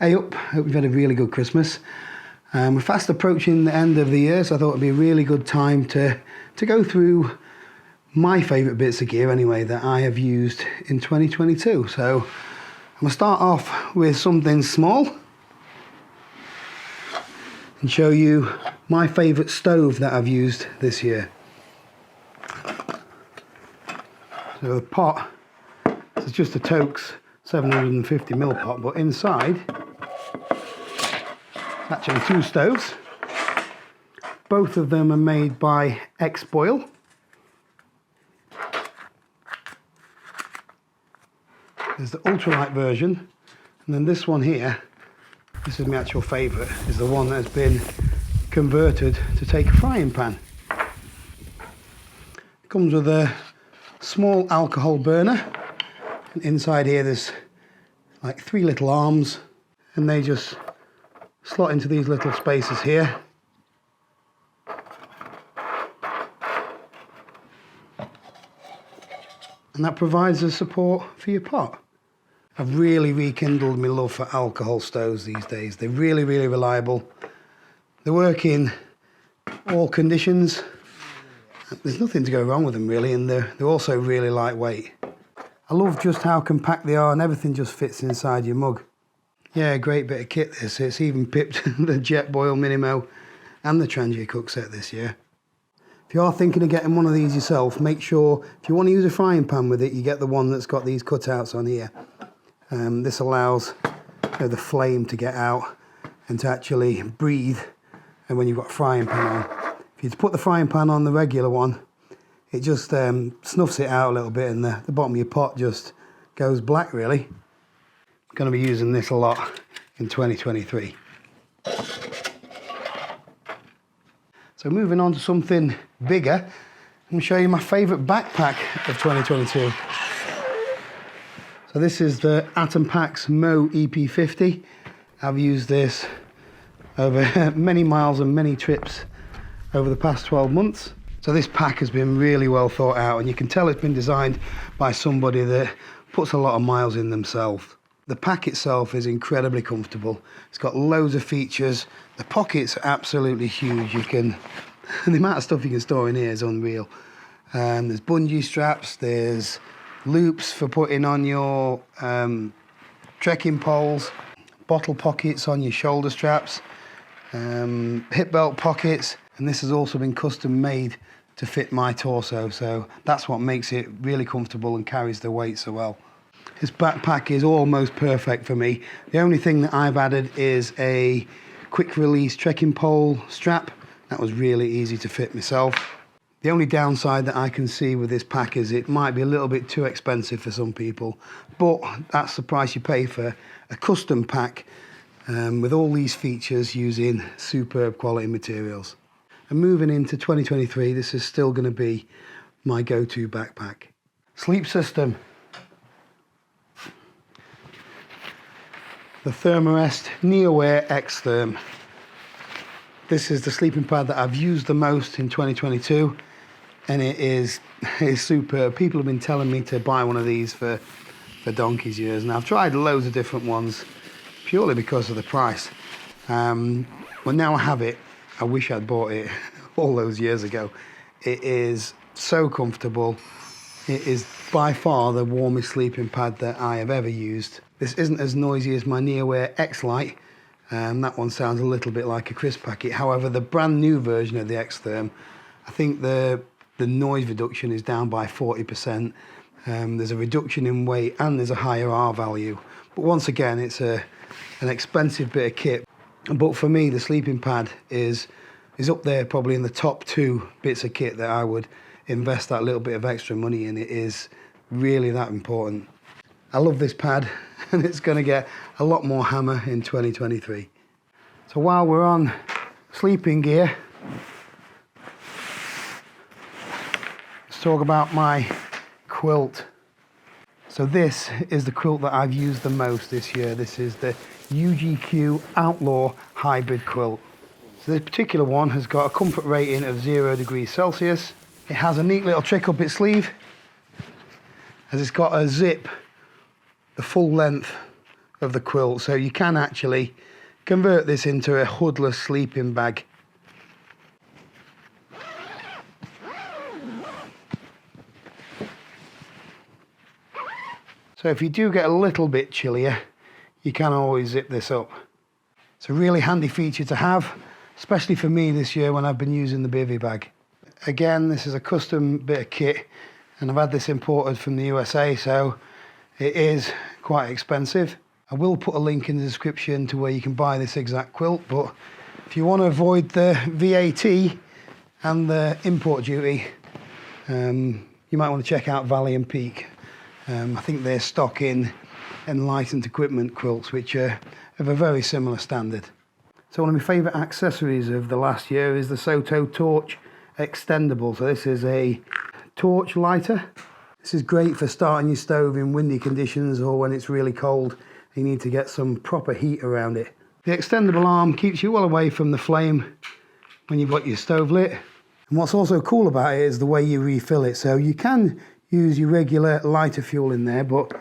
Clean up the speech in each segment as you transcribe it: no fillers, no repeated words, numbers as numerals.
Hey up, hope you've had a really good Christmas. We're fast approaching the end of the year, so I thought it'd be a really good time to go through my favourite bits of gear anyway that I have used in 2022. So I'm going to start off with something small and show you my favourite stove that I've used this year. So the pot, this is just a Tokes 750ml pot, but inside actually two stoves. Both of them are made by X-Boil. There's the ultralight version, and then this one here, this is my actual favourite, is the one that's been converted to take a frying pan. It comes with a small alcohol burner, and inside here there's like 3 little arms, and they just slot into these little spaces here. And that provides the support for your pot. I've really rekindled my love for alcohol stoves these days. They're really, really reliable. They work in all conditions. There's nothing to go wrong with them really, and they're also really lightweight. I love just how compact they are and everything just fits inside your mug. Yeah, great bit of kit this. It's even pipped the Jetboil Minimo and the Trangia cook set this year. If you are thinking of getting one of these yourself, make sure if you want to use a frying pan with it, you get the one that's got these cutouts on here. This allows the flame to get out and to actually breathe, and when you've got a frying pan on. If you put the frying pan on the regular one, it just snuffs it out a little bit, and the bottom of your pot just goes black really. I'm going to be using this a lot in 2023. So moving on to something bigger, I'm going to show you my favourite backpack of 2022. So this is the Atom Packs Mo EP50. I've used this over many miles and many trips over the past 12 months. So this pack has been really well thought out, and you can tell it's been designed by somebody that puts a lot of miles in themselves. The pack itself is incredibly comfortable. It's got loads of features. The pockets are absolutely huge. The amount of stuff you can store in here is unreal. There's bungee straps, there's loops for putting on your trekking poles, bottle pockets on your shoulder straps, hip belt pockets, and this has also been custom made to fit my torso, so that's what makes it really comfortable and carries the weight so well. This backpack is almost perfect for me. The only thing that I've added is a quick release trekking pole strap. That was really easy to fit myself. The only downside that I can see with this pack is it might be a little bit too expensive for some people, but that's the price you pay for a custom pack with all these features using superb quality materials. And moving into 2023, this is still going to be my go-to backpack. Sleep system. The Thermarest NeoAir X-Therm. This is the sleeping pad that I've used the most in 2022, and it's superb. People have been telling me to buy one of these for donkey's years, and I've tried loads of different ones purely because of the price. Well, now I have it. I wish I'd bought it all those years ago. It is so comfortable. It is by far the warmest sleeping pad that I have ever used. This isn't as noisy as my NeoAir X-Lite. That one sounds a little bit like a crisp packet. However, the brand new version of the X-Therm, I think the noise reduction is down by 40%. There's a reduction in weight and there's a higher R value. But once again, it's an expensive bit of kit. But for me, the sleeping pad is up there probably in the top 2 bits of kit that I would invest that little bit of extra money in. It is really that important. I love this pad, and it's going to get a lot more hammer in 2023. So while we're on sleeping gear, let's talk about my quilt. So this is the quilt that I've used the most this year. This is the UGQ Outlaw Hybrid Quilt. So this particular one has got a comfort rating of 0 degrees Celsius. It has a neat little trick up its sleeve, as it's got a zip the full length of the quilt, so you can actually convert this into a hoodless sleeping bag. So if you do get a little bit chillier, you can always zip this up. It's a really handy feature to have, especially for me this year when I've been using the bivvy bag. Again, this is a custom bit of kit, and I've had this imported from the USA, so it is quite expensive. I will put a link in the description to where you can buy this exact quilt, but if you want to avoid the VAT and the import duty, you might want to check out Valley and Peak. I think they're stocking Enlightened equipment quilts, which are of a very similar standard. So one of my favourite accessories of the last year is the Soto Torch Extendable. So this is a torch lighter. This is great for starting your stove in windy conditions or when it's really cold. You need to get some proper heat around it. The extendable arm keeps you well away from the flame when you've got your stove lit. And what's also cool about it is the way you refill it. So you can use your regular lighter fuel in there, but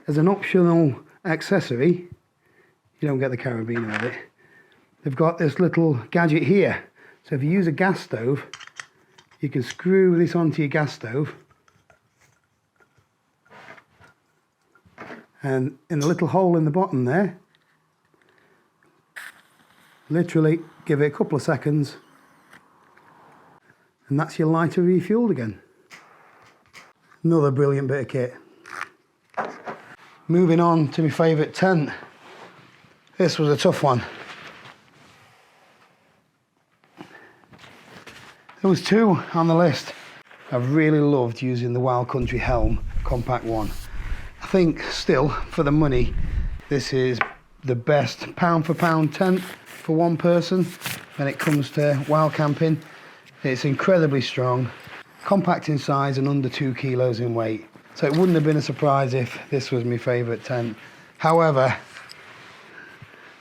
as an optional accessory, you don't get the carabiner with it. They've got this little gadget here. So if you use a gas stove, you can screw this onto your gas stove, and in the little hole in the bottom there, literally give it a couple of seconds, and that's your lighter refueled again. Another brilliant bit of kit. Moving on to my favourite tent. This was a tough one. There was two on the list. I've really loved using the Wild Country Helm Compact 1. I think still, for the money, this is the best pound for pound tent for one person when it comes to wild camping. It's incredibly strong, compact in size and under 2 kilos in weight. So it wouldn't have been a surprise if this was my favourite tent. However,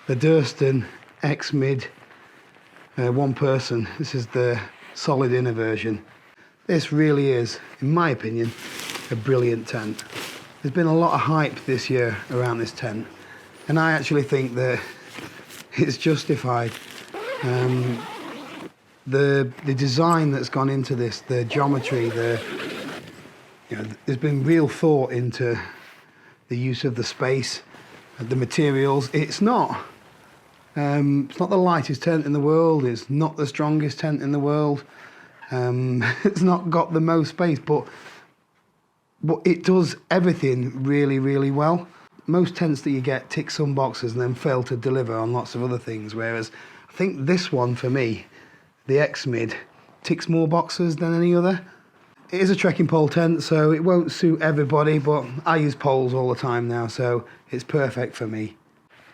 the Durston X-Mid one person, this is the solid inner version. This really is, in my opinion, a brilliant tent. There's been a lot of hype this year around this tent, and I actually think that it's justified. The design that's gone into this, the geometry, there's been real thought into the use of the space, the materials. It's not the lightest tent in the world. It's not the strongest tent in the world. It's not got the most space, but it does everything really, really well. Most tents that you get tick some boxes and then fail to deliver on lots of other things, whereas I think this one, for me, the X-Mid, ticks more boxes than any other. It is a trekking pole tent, so it won't suit everybody, but I use poles all the time now, so it's perfect for me.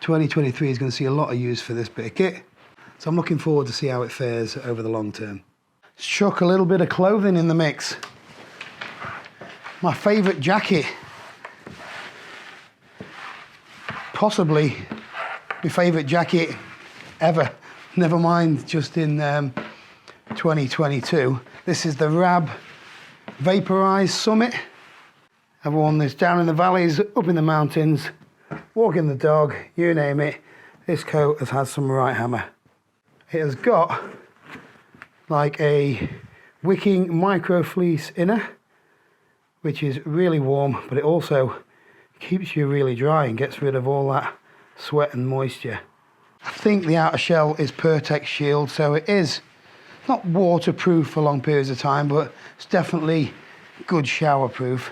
2023 is going to see a lot of use for this bit of kit, so I'm looking forward to see how it fares over the long term. Let's chuck a little bit of clothing in the mix. My favourite jacket. Possibly my favourite jacket ever. Never mind just in 2022. This is the Rab Vaporized Summit. I've worn this down in the valleys, up in the mountains, walking the dog, you name it. This coat has had some right hammer. It has got like a wicking micro fleece inner, which is really warm, but it also keeps you really dry and gets rid of all that sweat and moisture. I think the outer shell is Pertex Shield, so it is not waterproof for long periods of time, but it's definitely good shower proof.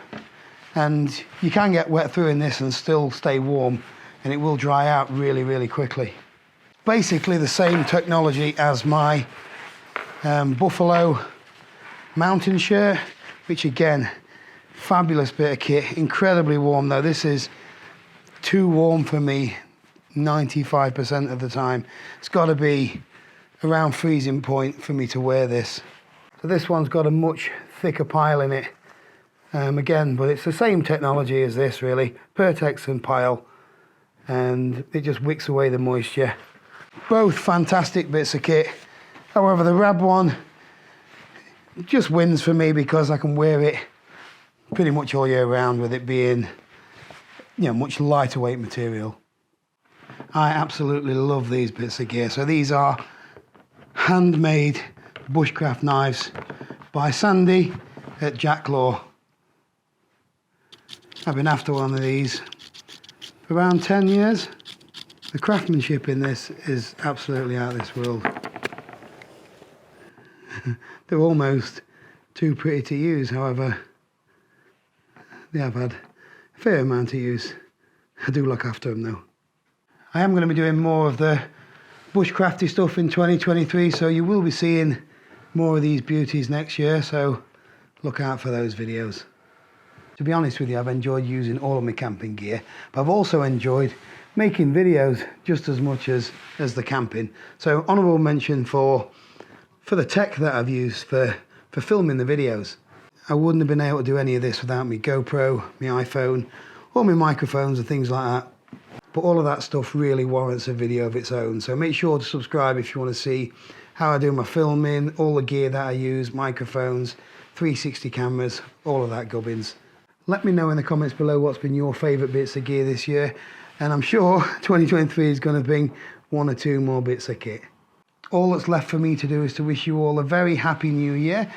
And you can get wet through in this and still stay warm, and it will dry out really, really quickly. Basically the same technology as my Buffalo mountain shirt, which again, fabulous bit of kit, incredibly warm though. This is too warm for me 95% of the time. It's got to be around freezing point for me to wear this. So this one's got a much thicker pile in it. Again, but it's the same technology as this really, Pertex and pile, and it just wicks away the moisture. Both fantastic bits of kit. However, the Rab one just wins for me because I can wear it pretty much all year round with it being, much lighter weight material. I absolutely love these bits of gear. So these are handmade bushcraft knives by Sandy at Jack Law. I've been after one of these for around 10 years. The craftsmanship in this is absolutely out of this world. They're almost too pretty to use, however, they have had a fair amount of use. I do look after them though. I am going to be doing more of the bushcrafty stuff in 2023, so you will be seeing more of these beauties next year, so look out for those videos. To be honest with you, I've enjoyed using all of my camping gear, but I've also enjoyed making videos just as much as the camping. So honourable mention for the tech that I've used for filming the videos. I wouldn't have been able to do any of this without my GoPro, my iPhone, or my microphones and things like that. But all of that stuff really warrants a video of its own. So make sure to subscribe if you want to see how I do my filming, all the gear that I use, microphones, 360 cameras, all of that gubbins. Let me know in the comments below what's been your favourite bits of gear this year. And I'm sure 2023 is going to bring one or two more bits of kit. All that's left for me to do is to wish you all a very happy new year.